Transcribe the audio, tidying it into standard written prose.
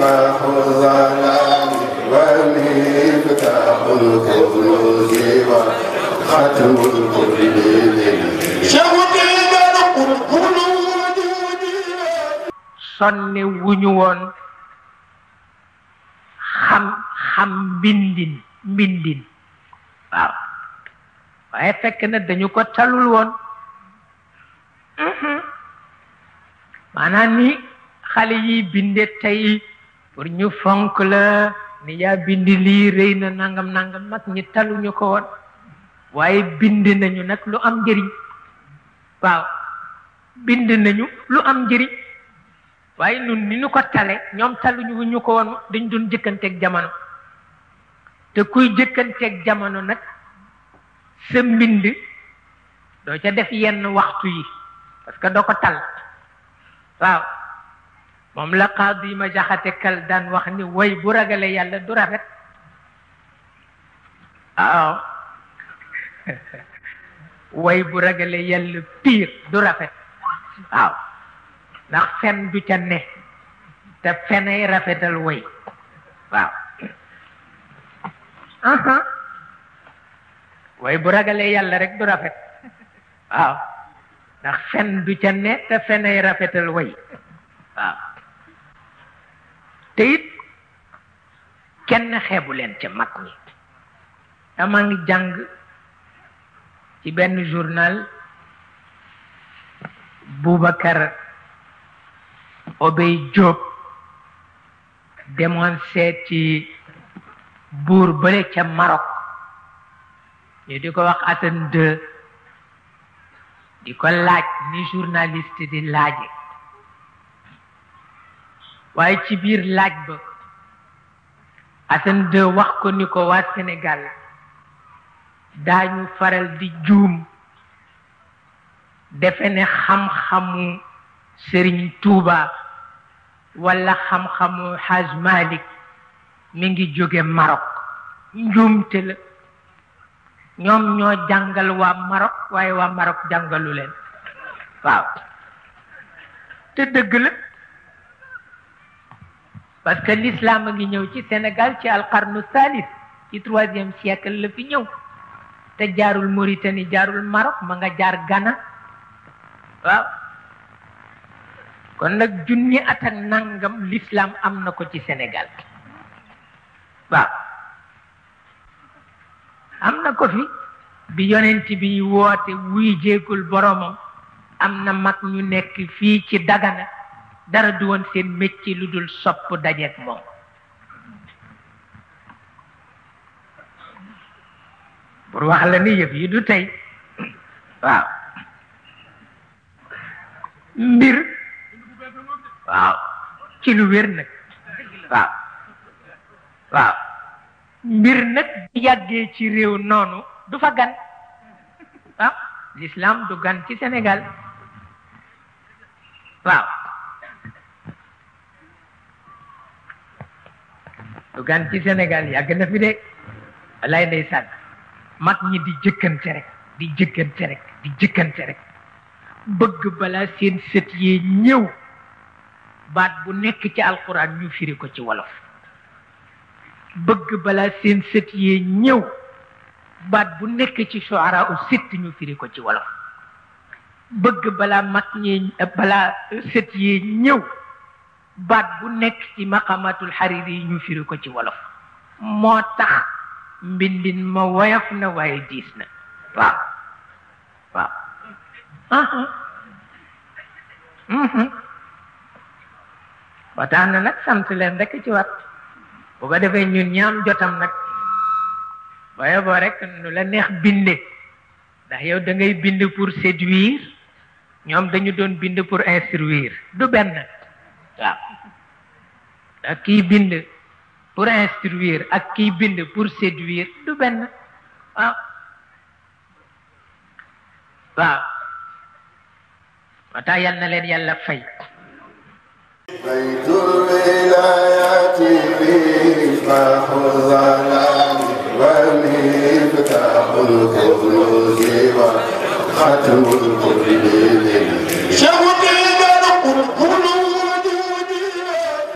مصباح الظلام ومفتاح الكنوز وختم الكل sonne wuñu woon xam mbindin waaw waaye fekk na dañu ko talul woon maanaam ni xale yi binde tey pour ñu fonk la ni yaa bindi lii rëy na nangam nangam mag ñi taluñu ko woon waaye bind nañu nag lu am njëriñ waaw bind nañu lu am njëriñ waaye nun ni ñu ko tale ñoom taluñu ñu ko woon dañ doon jëkkanteeg jamono te kuy jëkkanteeg jamono nag sa mbind doo ca def yenn waxtu yi parce que doo ko tal waaw moom la Qaadi ma Jaxate Kal daan wax ni way bu ragale yàlla du rafet waaw way bu ragale yàlla piir du rafet waaw ndax fen du ca ne te fenay rafetal way waaw way bu ragalee yàlla rek du rafet waaw ndax fen du ca ne te fenay rafetal way waaw te it kenn xeebu leen ca mag ñi dama ngi jàng ci benn journal Boubacar Obey Diop demoon seeti buur bële ca Maroc ñu di ko wax Hassan II di ko laaj ni journaliste di laaje waaye ci biir laaj ba Hassan II wax ko ni ko waa Sénégal daañu faral di juum defe ne xam-xamu Sëriñ Tuuba wala xam-xamu Haj Malik mi ngi jóge Maroc njuumte la ñoom ñoo jàngal waa Maroc waaye waa Maroc jàngalu leen waaw te dëgg la parce que l'islam a ngi ñëw ci Sénégal ci alqarnu thalith ci 3e siècle la fi ñëw te jaarul Mauritanie jaarul Maroc ma nga jaar Ghana waaw kon nag junni at ak nangam l'islam am na ko ci Sénégal waaw am na ko fi bi yonent bi woote wuy jéegul boromam am na mag ñu nekk fii ci Dagana dara du woon seen métier lu dul sopp dajeek moom pour wax la ni yëf yi du tey waaw mbir waaw ci lu wér nag waaw waaw mbir nag bu yàggee ci réew noonu du fa gan waaw l'islam du gan ci Sénégal waaw du gan ci Sénégal yàgg na fi de wallaay ndeysaan mag ñi di jëkkante rek di jëkkante rek di jëkkante rek bëgg balaa seen sët yee ñëw baat bu nekk ci alquran ñu firi ko ci wolof bëgg balaa seen sët yee ñëw baat bu nekk ci shuara u sitt ñu firi ko ci wolof bëgg balaa mag ñi balaa sët yee ñëw baat bu nekk ci maqamatul hariri yi ñu firi ko ci wolof moo tax mbindin ma woyof na waaye diis na waaw waaw ba tax na nag sant leen rek ci wat bu ko defee ñun ñaam jotam nag waaye boo rek nu la neex binde ndax yow da ngay bind pour séduire ñoom dañu doon bind pour instruire du benn waaw ak kii bind pour instruire ak kii bind pour séduire du benn waaw waaw moo tax yal na leen yàlla fay بيت الولايات مصباح الظلام ومفتاح الكنوز وختم الكل